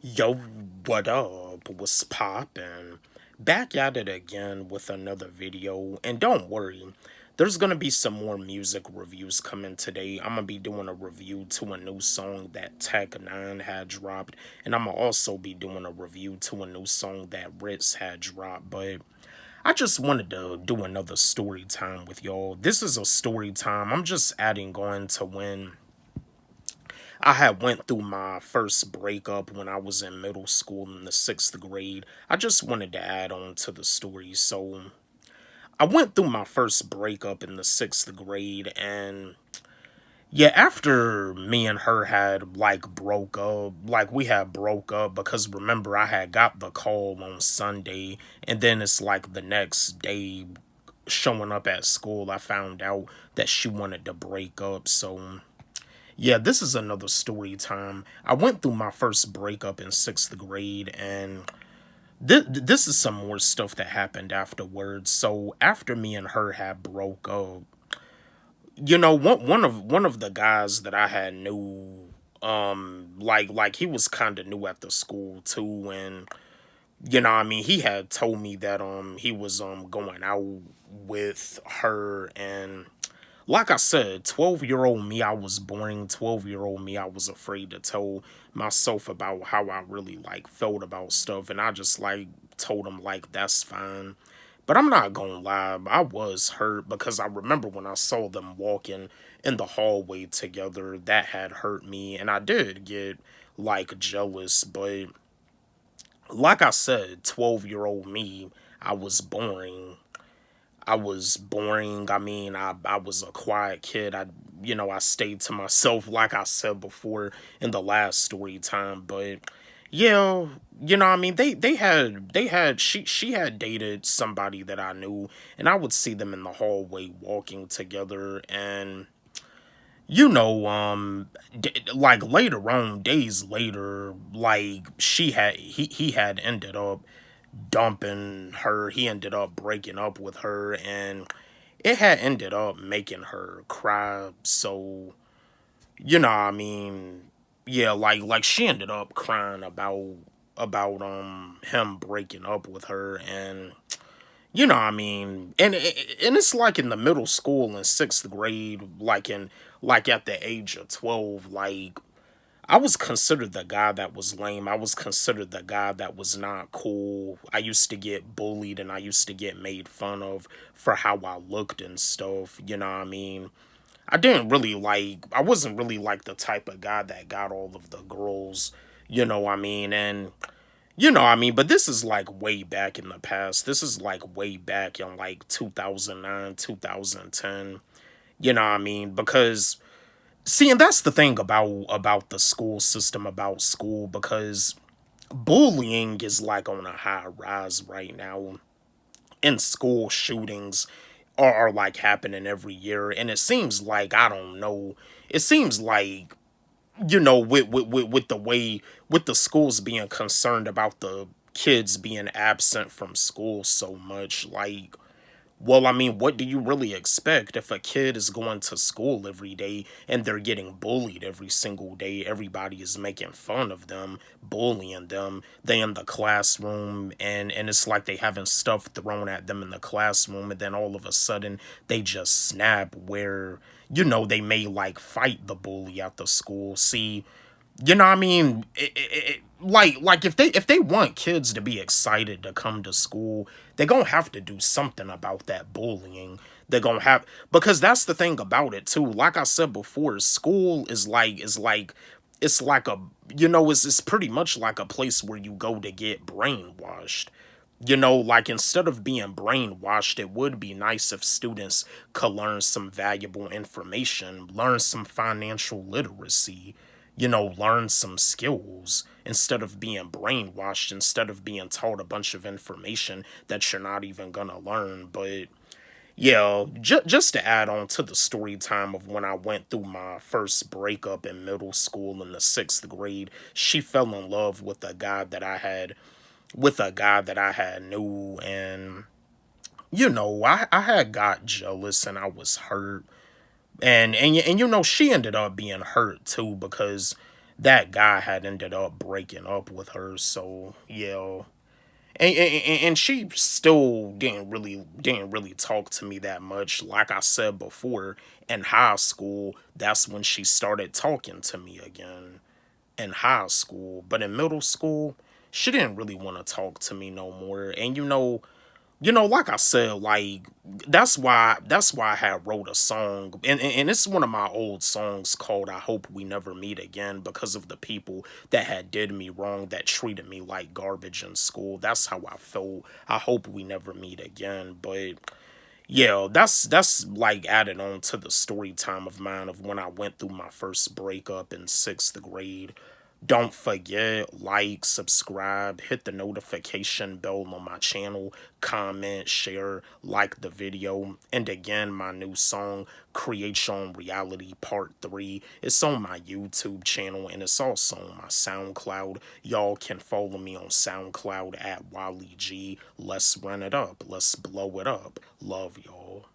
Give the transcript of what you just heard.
Yo, what up? What's poppin'? Back at it again with another video, and don't worry, there's gonna be some more music reviews coming today. I'm gonna be doing a review to a new song that Tech 9 had dropped, and I'm gonna also be doing a review to a new song that Ritz had dropped, but I just wanted to do another story time with y'all. This is a story time. I'm just adding on to when I had went through my first breakup when I was in middle school in the 6th grade. I just wanted to add on to the story. So I went through my first breakup in the 6th grade, and yeah, after me and her had broke up, we had broke up because remember I had got the call on Sunday, and then it's like the next day showing up at school I found out that she wanted to break up. So yeah, this is another story time. I went through my first breakup in 6th grade, and this is some more stuff that happened afterwards. So after me and her had broke up, one of the guys that I had knew, he was kind of new at the school too, and he had told me that he was going out with her, and like I said, 12-year-old me, I was boring. 12-year-old me, I was afraid to tell myself about how I really felt about stuff. And I just told him that's fine. But I'm not gonna lie, I was hurt because I remember when I saw them walking in the hallway together, that had hurt me. And I did get jealous. But like I said, 12-year-old me, I was boring. I was boring. I was a quiet kid. I stayed to myself, like I said before in the last story time. But yeah, she had dated somebody that I knew, and I would see them in the hallway walking together, and later on, days later, he had ended up dumping her. He ended up breaking up with her, and it had ended up making her cry. So, yeah, she ended up crying about him breaking up with her, and and it's like in the middle school in 6th grade, at the age of 12, I was considered the guy that was lame. I was considered the guy that was not cool. I used to get bullied and I used to get made fun of for how I looked and stuff. I wasn't really the type of guy that got all of the girls, and but this is way back in the past. This is way back in 2009, 2010. Because see, and that's the thing about the school system, about school, because bullying is on a high rise right now. And school shootings are happening every year, and it seems I don't know. It seems with the way with the schools being concerned about the kids being absent from school so much, well, what do you really expect if a kid is going to school every day and they're getting bullied every single day? Everybody is making fun of them, bullying them. They in the classroom, and it's like they having stuff thrown at them in the classroom, and then all of a sudden they just snap where they may fight the bully at the school. See, if they want kids to be excited to come to school, they're gonna have to do something about that bullying. They're gonna have, because that's the thing about it too. Like I said before, school it's like a it's pretty much like a place where you go to get brainwashed. Instead of being brainwashed, it would be nice if students could learn some valuable information, learn some financial literacy, learn some skills instead of being brainwashed, instead of being taught a bunch of information that you're not even gonna learn. But yeah, just to add on to the story time of when I went through my first breakup in middle school in the 6th grade, she fell in love with a guy that I had knew, and I had got jealous and I was hurt, and she ended up being hurt too because that guy had ended up breaking up with her. So yeah, and she still didn't really talk to me that much. Like I said before, in high school, that's when she started talking to me again. In high school, but in middle school, she didn't really want to talk to me no more. And like I said, like that's why I had wrote a song, and it's one of my old songs called "I Hope We Never Meet Again" because of the people that had did me wrong, that treated me like garbage in school. That's how I felt. I hope we never meet again. But yeah, that's like added on to the story time of mine of when I went through my first breakup in sixth grade. Don't forget, like, subscribe, hit the notification bell on my channel, comment, share, like the video. And again, my new song, Create Your Own Reality Part 3, it's on my YouTube channel and it's also on my SoundCloud. Y'all can follow me on SoundCloud at Wally G. Let's run it up. Let's blow it up. Love y'all.